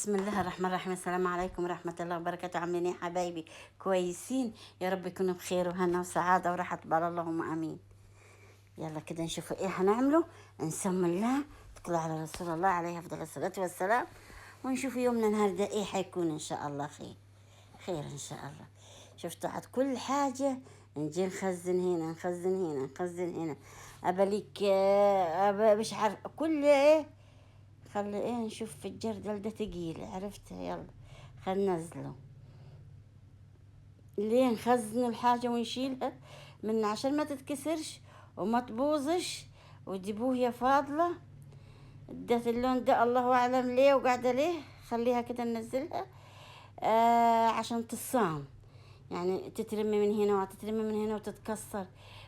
بسم الله الرحمن الرحيم. السلام عليكم ورحمة الله وبركاته. عاملين ايه حبايبي؟ كويسين؟ يا رب يكونوا بخير وهنا وسعادة وراحة بال، اللهم امين. يلا كده نشوف ايه هنعمله. نسمي الله، نتكل على رسول الله عليه افضل الصلاة والسلام، ونشوف يومنا النهارده ايه حيكون. ان شاء الله خير، خير ان شاء الله. شفتوا عاد كل حاجة نجي نخزن هنا نخزن هنا نخزن هنا. ابليك مش عارف كل ايه. خلي ايه نشوف في الجردل ده تقيل، عرفتها. يلا خلينا ننزله. ليه نخزن الحاجة ونشيلها من عشان ما تتكسرش وما تبوظش وتجيبوه يا فاضلة. ادت اللون ده الله اعلم ليه وقاعدة ليه. خليها كده ننزلها عشان تصام، يعني تترمي من هنا وتترمي من هنا وتتكسر.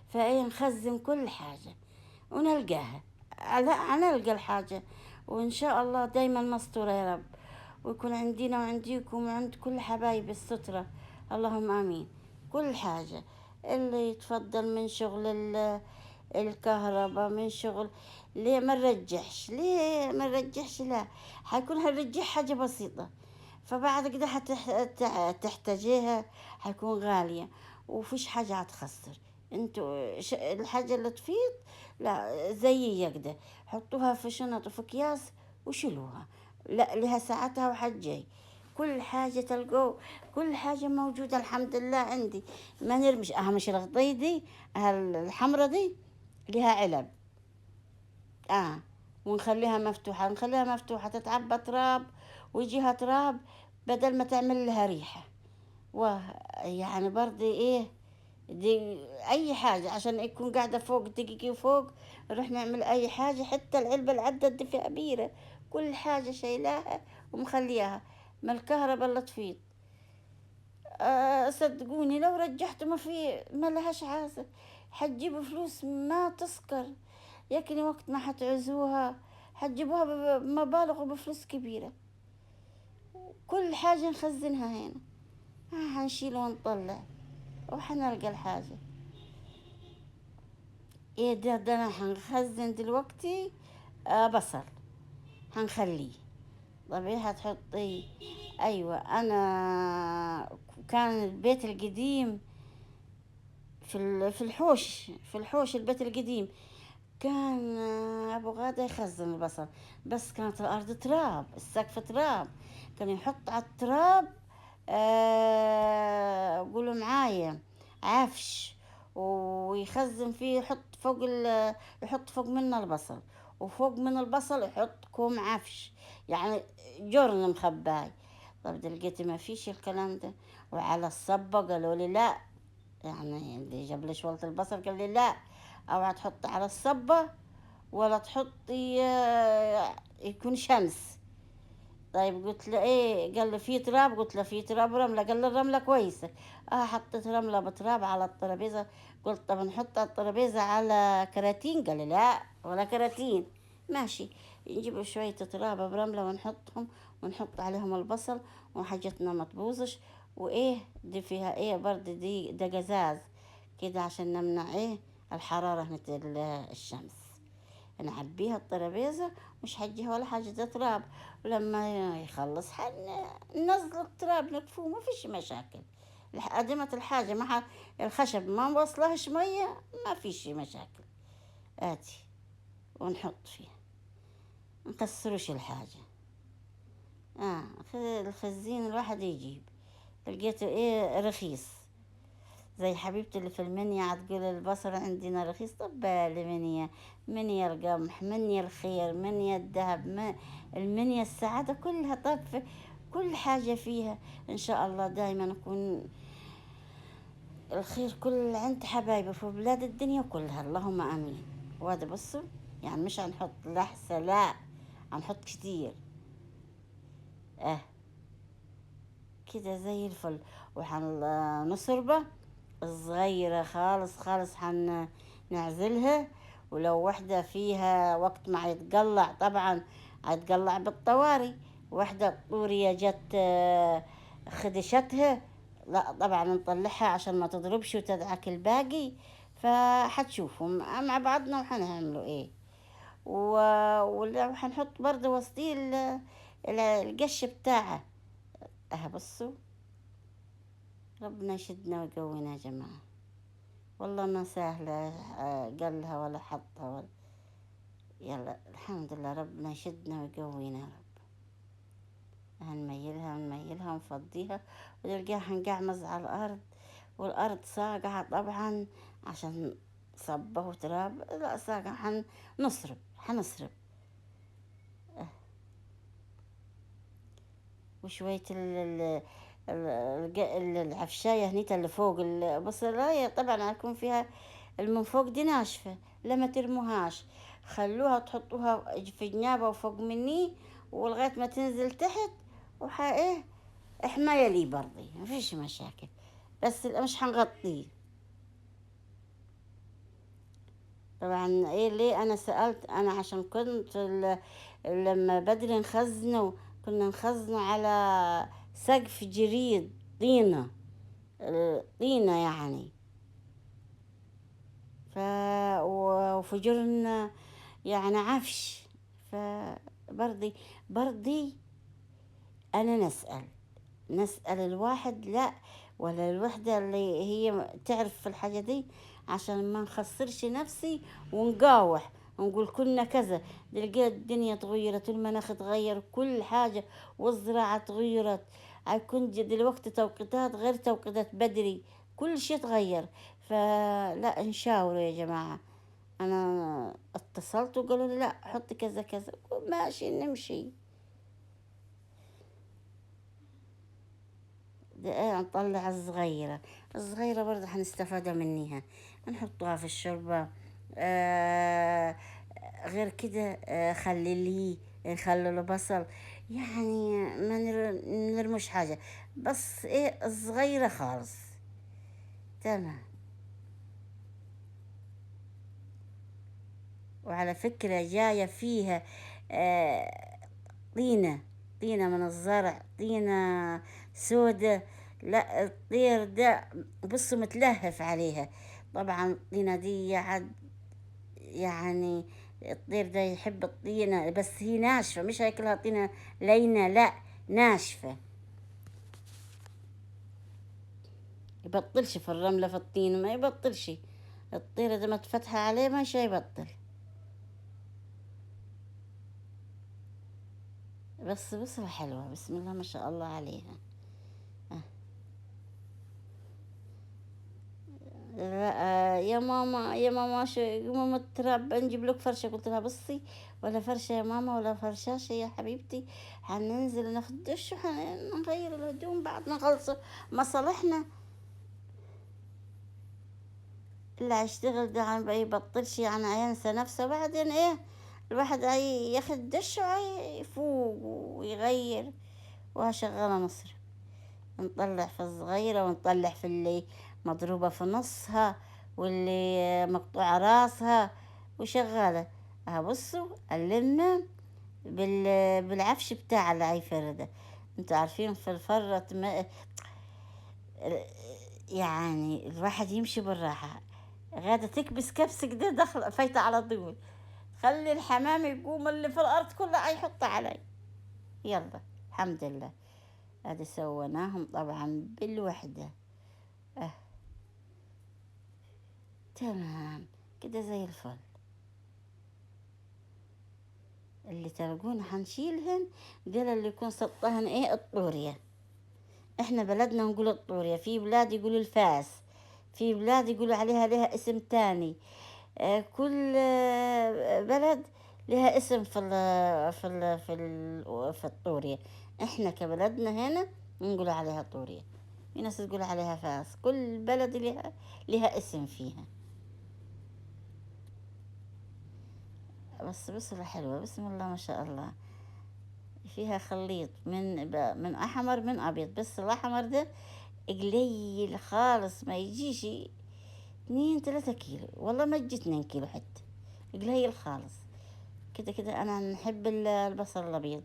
فايه نخزن كل حاجة ونلقاها. نلقى الحاجة، وإن شاء الله دايما مستورة يا رب، ويكون عندنا وعنديكم وعند كل حبايب السترة، اللهم آمين. كل حاجة اللي يتفضل من شغل الكهرباء، من شغل. ليه ما نرجحش؟ ليه ما نرجحش؟ لا، حيكون هنرجح حاجة بسيطة، فبعد كده تحتاجيها، حيكون غالية وفيش حاجة هتخسر. انتوا الحاجة اللي تفيض لا زي كده، حطوها في شنط وفي اكياس وشيلوها. لا لها ساعتها وحجي. كل حاجة تلقوا، كل حاجة موجودة الحمد لله عندي. ما نرمش. مش الغطي دي الحمرة دي لها علب. اه ونخليها مفتوحة، نخليها مفتوحة تتعبى تراب ويجيها تراب بدل ما تعمل لها ريحة. يعني برضه ايه دي اي حاجة عشان يكون قاعدة فوق دقيقة فوق. نروح نعمل اي حاجة، حتى العلبة العدة دي فيها بيرة، كل حاجة شايلاها ومخليها. ما الكهرباء اللي تفيض صدقوني لو رجحتوا ما لهاش عازة. حتجيبوا فلوس ما تسكر، لكن وقت ما حتعوزوها حتجيبوها بمبالغ وبفلوس كبيرة. كل حاجة نخزنها هنا، حنشيل ونطلع وحنلقى الحاجة. ايه ده انا حنخزن دلوقتي بصل حنخليه. طب ايه هتحطي؟ ايوه انا كان البيت القديم في الحوش البيت القديم كان ابو غادة يخزن البصل، بس كانت الارض تراب، السقف تراب. كان يحط على التراب قولوا معايا عفش، ويخزن فيه، يحط فوق منه البصل، وفوق من البصل يحط كوم عفش، يعني جرن مخباي. طب ده لقيت ما فيش الكلام ده. وعلى الصبة قالوا لي لا، يعني اللي جاب لي شوالة البصل قال لي لا، اوعى تحطي على الصبة ولا تحطي يكون شمس. طيب قلت له ايه؟ قال لي في تراب. قلت له في تراب ورملة. قال لي الرملة كويسة. حطيت رملة بتراب على الترابيزة. قلت طب نحط على الترابيزة على كراتين. قال لي لا ولا كراتين. ماشي، نجيب شوية تراب برملة ونحطهم، ونحط عليهم البصل وحاجتنا ما تبوظش. وايه دي فيها ايه برضه؟ دي ده قزاز كده عشان نمنع ايه الحرارة مثل الشمس. نعبيها الترابيزة، مش حجيها ولا حاجة، ده تراب. ولما يخلص ننزل التراب نكفوه، ما فيش مشاكل. قدمت الحاجة مع الخشب ما وصلهش مية، ما فيش مشاكل. آتي ونحط فيها، نكسروش الحاجة. الخزين الواحد يجيب، لقيته ايه رخيص. زي حبيبتي اللي في المنيا عتقول البصل عندنا رخيص. طب المنيا، منيا القمح، منيا الخير، منيا الذهب، المنيا السعادة كلها. طب كل حاجة فيها إن شاء الله دايما نكون الخير كل عند حبايبي في بلاد الدنيا كلها، اللهم آمين. وهذا بصوا، يعني مش هنحط لحسة، لا هنحط كتير. اه كده زي الفل. وحنصربه صغيرة خالص خالص، نعزلها. ولو وحدة فيها وقت ما يتقلع، طبعا هيتقلع بالطواري. وحدة طورية جت خدشتها، لا طبعا نطلعها عشان ما تضربش وتدعك الباقي. فحتشوفوا مع بعضنا وحنعملوا ايه. ولو حنحط برضه وسطيه القش بتاعه. بصوا، ربنا يشدنا ويقوينا يا جماعة. والله ما سهلة. قالها ولا حطها ولا. يلا الحمد لله، ربنا يشدنا ويقوينا يا رب. هنميلها ونميلها ونفضيها، ونلقاها هنقعمز على الأرض، والأرض ساقعة طبعا، عشان صبه وتراب. لا ساقعة، حنصرب. وشوية العفشاية هنيتا اللي فوق البصلاية طبعا هتكون فيها من فوق دي ناشفة. لما ترموهاش، خلوها تحطوها في جنابة وفوق مني، ولغاية ما تنزل تحت. ايه، حماية لي برضي، ما فيش مشاكل. بس مش حنغطيه. طبعا ايه ليه انا سألت؟ انا عشان كنت لما بدري نخزنه، كنا نخزنه على سقف جريد طينة. طينة يعني. ف وفجرنا يعني عفش. فبرضي انا نسأل الواحد، لا، ولا الوحدة اللي هي تعرف في الحاجة دي، عشان ما نخسرش نفسي ونقاوح ونقول كنا كذا. تلقى الدنيا تغيرت، والمناخ تغير، كل حاجة، والزراعة تغيرت. هيكون دلوقتي توقيتات غير توقيتات بدري، كل شيء تغير. فلا نشاوروا يا جماعة. أنا اتصلت وقالوا لي لا، حط كذا كذا. ماشي، نمشي. نطلع الصغيرة برضه حنستفاد منيها، نحطها في الشوربة. آه غير كده، خلليه، نخلله بصل. يعني ما نرمش حاجة، بس ايه الصغيرة خالص. تمام. وعلى فكرة جاية فيها آه طينة، طينة من الزرع، طينة سودة. لا الطير ده بصوا متلهف عليها. طبعا الطينة دي يعني الطير ده يحب الطينة، بس هي ناشفة، مش هياكلها طينة لينة، لا، ناشفة. يبطلش في الرملة في الطين، ما يبطلش. الطير إذا ما تفتح عليه مش هيبطل. بس بصرة حلوة، بسم الله ما شاء الله عليها. لا، يا ماما يا ماما، شو ماما تراب نجيب لك فرشة؟ قلت لها بصي، ولا فرشة يا ماما ولا فرشاشة يا حبيبتي. حننزل ناخد دش وحنغير الهدوم بعد ما نخلص مصالحنا. اللي هيشتغل ده ما يبطلش، يعني هينسى نفسه بعدين ايه. الواحد ياخد دش ويفوق ويغير. وهشغلها مصر، نطلع في الصغيرة ونطلع في اللي مضروبة في نصها، واللي مقطوعة راسها وشغالة. بصوا اللمة بالعفش بتاع اللي هيفردة. انتوا عارفين في الفرة يعني الواحد يمشي بالراحة. غادة تكبس كبس كده دخل فايتة على طول. خلي الحمام يقوم اللي في الأرض كلها يحط علي. يلا الحمد لله. هذا سويناهم طبعا بالوحدة. اه تمام، كده زي الفل. اللي تلقون حنشيلهن، دول اللي يكون سطحن ايه الطورية. احنا بلدنا نقول الطورية، في بلاد يقولوا الفاس، في بلاد يقولوا عليها لها اسم تاني. كل بلد لها اسم في الطورية. احنا كبلدنا هنا نقول عليها طورية. في ناس تقول عليها فاس، كل بلد لها اسم فيها. بس بصرة حلوة، بسم الله ما شاء الله. فيها خليط من احمر من ابيض، بس الاحمر ده قليل خالص، ما يجيش 2 3 كيلو، والله ما تجي 2 كيلو حتى، قليل خالص. كده كده انا نحب البصل الابيض،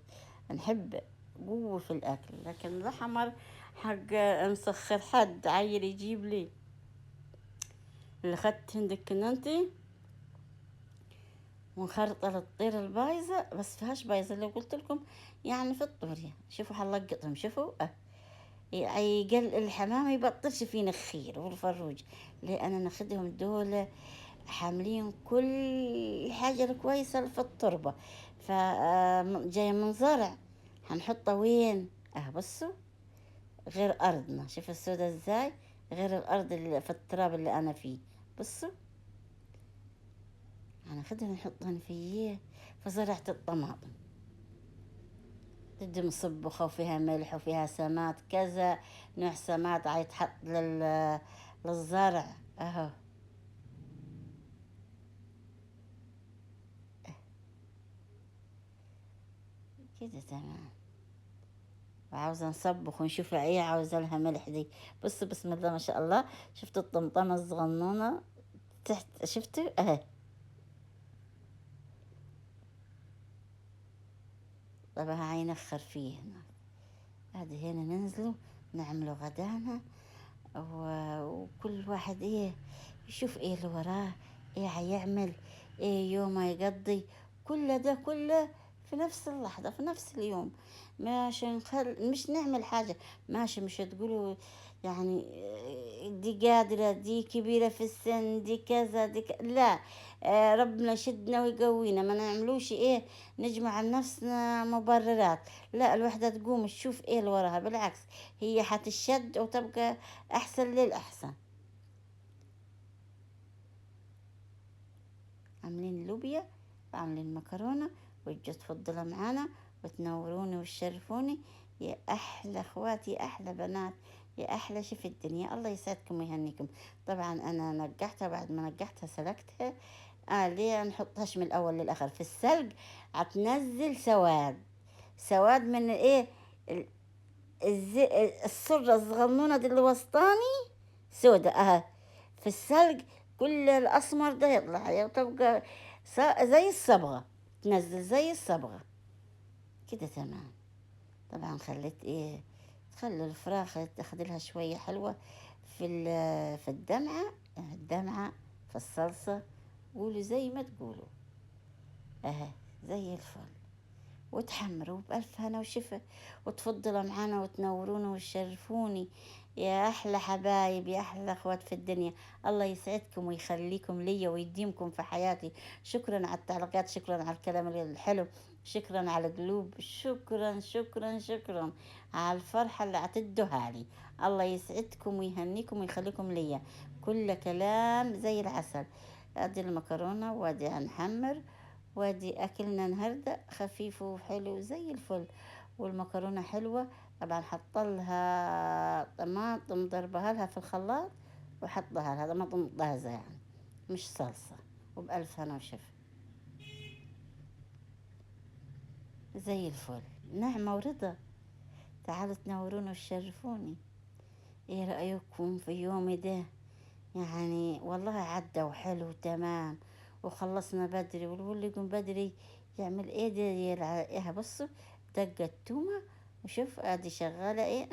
نحب قوة في الاكل، لكن الاحمر حق مسخر حد عيل يجيب لي. اللي خدت عندك انتي ونخرطل الطير البايظة، بس فيهاش بايظة اللي قلت لكم، يعني في الطورية. شوفوا حنلقطهم، شوفوا يقل الحمام يبطلش فيه نخير والفروج، لأن ناخدهم دول حاملين كل حاجة الكويسة في التربة، فجاي من زرع. هنحطه وين؟ بصوا، غير أرضنا، شوف السودة ازاي، غير الأرض اللي في التراب اللي أنا فيه. بصوا، هناخدهم نحطهم في زرعة الطماطم، تدي مصبخة وفيها ملح وفيها سماد، كذا نوع سماد عيتحط للزرع. اهو كده تمام. وعاوزة نصبخ ونشوف ايه عاوزة لها ملح دي. بص بسم الله ما شاء الله، شفتوا الطمطمة الصغنونة تحت؟ شفتوا اهي. طبعا هينخر فيه هنا. هذه هنا ننزلوا نعملوا غدانا، وكل واحد يشوف ايه اللي وراه، ايه هيعمل، ايه يومه يقضي. كل ده كله في نفس اللحظة، في نفس اليوم. مش نعمل حاجة. ماشي، مش تقولوا يعني دي قادرة، دي كبيرة في السن، دي كذا لا. ربنا يشدنا ويقوينا، ما نعملوش نجمع لنفسنا مبررات. لا، الوحدة تقوم تشوف ايه اللي وراها، بالعكس هي حتشد وتبقى أحسن للأحسن. عاملين لوبيا وعاملين مكرونة، وجوا تفضلوا معانا وتنوروني وتشرفوني. يا أحلى أخواتي، يا أحلى بنات، يا أحلى شيف الدنيا، الله يسعدكم ويهنيكم. طبعا أنا نقعتها، بعد ما نقعتها سلقتها. ليه نحطهاش من الأول للآخر في السلق؟ هتنزل سواد، سواد من ال- السرة الصغنونة دي اللي وسطاني سودة في السلق. كل الأسمر ده يطلع تبقى زي الصبغة، تنزل زي الصبغة كده تمام. طبعا خليت تخلي الفراخ تاخد لها شوية حلوة في الدمعة، الدمعة في الصلصة. قولوا زي ما تقولوا، اه زي الفل. وتحمروا بألف هنا وشفا، وتفضلوا معانا وتنورونا وتشرفوني. يا أحلى حبايب، يا أحلى أخوات في الدنيا. الله يسعدكم ويخليكم ليا ويديمكم في حياتي. شكرا على التعليقات، شكرا على الكلام الحلو، شكرا على القلوب، شكرا شكرا شكرا على الفرحة اللي عتدوها لي. الله يسعدكم ويهنيكم ويخليكم ليا. كل كلام زي العسل. ادي المكرونة وادي هنحمر، وادي اكلنا النهارده خفيف وحلو زي الفل. والمكرونه حلوه. طبعا حطلها طماطم ضربها لها في الخلاط، وحطها لها طماطم طازه يعني، مش صلصه. وبألف هنا وشفا، زي الفل، نعمة ورضا. تعالوا تنوروني وتشرفوني. ايه رأيكم في يومي ده؟ يعني والله عدى وحلو تمام، وخلصنا بدري. واللي يقوم بدري يعمل ايه ده؟ ايه بصوا، دقة تومة، وشوف ادي شغالة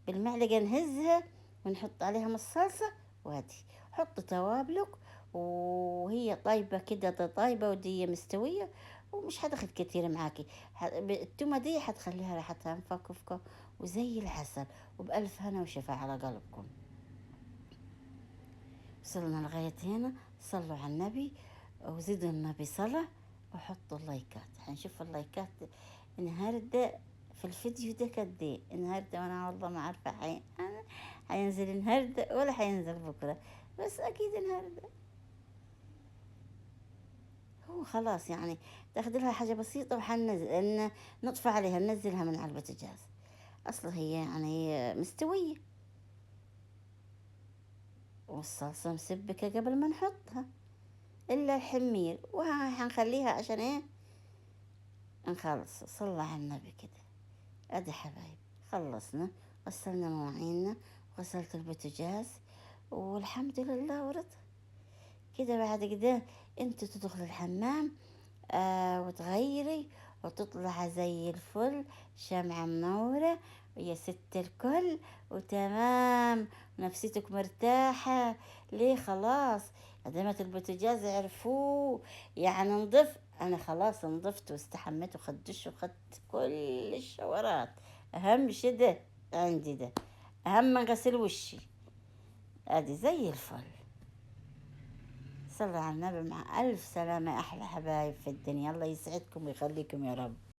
بالمعلقة نهزها ونحط عليها من الصلصة. وادي حط توابلك، وهي طيبة كده، طيبة ودي مستوية، ومش هتاخد كتير معاكي. التومة دي هتخليها ريحتها مفكفكة وزي العسل. وبألف هنا وشفا على قلبكم. وصلنا لغاية هنا، صلوا على النبي وزيدوا النبي صلاة، وحطوا اللايكات. هنشوف اللايكات النهاردة في الفيديو ده قد ايه النهاردة، وانا والله ما عارفة أنا هينزل النهاردة ولا هينزل بكرة، بس اكيد النهاردة. هو خلاص يعني، تاخد لها حاجة بسيطة وحننزل نطفى عليها، ننزلها من على البوتاجاز. اصلا هي يعني مستوية، والصلصة مسبكة قبل ما نحطها، الا الحمير، وهنخليها عشان نخلص. صلى على النبي كده. ادي حبايب، خلصنا، غسلنا مواعيننا، وغسلت البوتاجاز، والحمد لله ورضا. كده بعد كده انت تدخل الحمام وتغيري، وتطلع زي الفل، شمعة منورة، يا ست الكل وتمام، نفسيتك مرتاحة. ليه؟ خلاص قدمت البوتاجاز عرفوه، يعني نضف. أنا خلاص نضفت واستحميت وخدت دش وخدت كل الشاورات. أهم شي ده عندي ده، أهم من غسيل وشي. أدي زي الفل. صلى على النبي، مع ألف سلامة، أحلى حبايب في الدنيا، الله يسعدكم ويخليكم يا رب.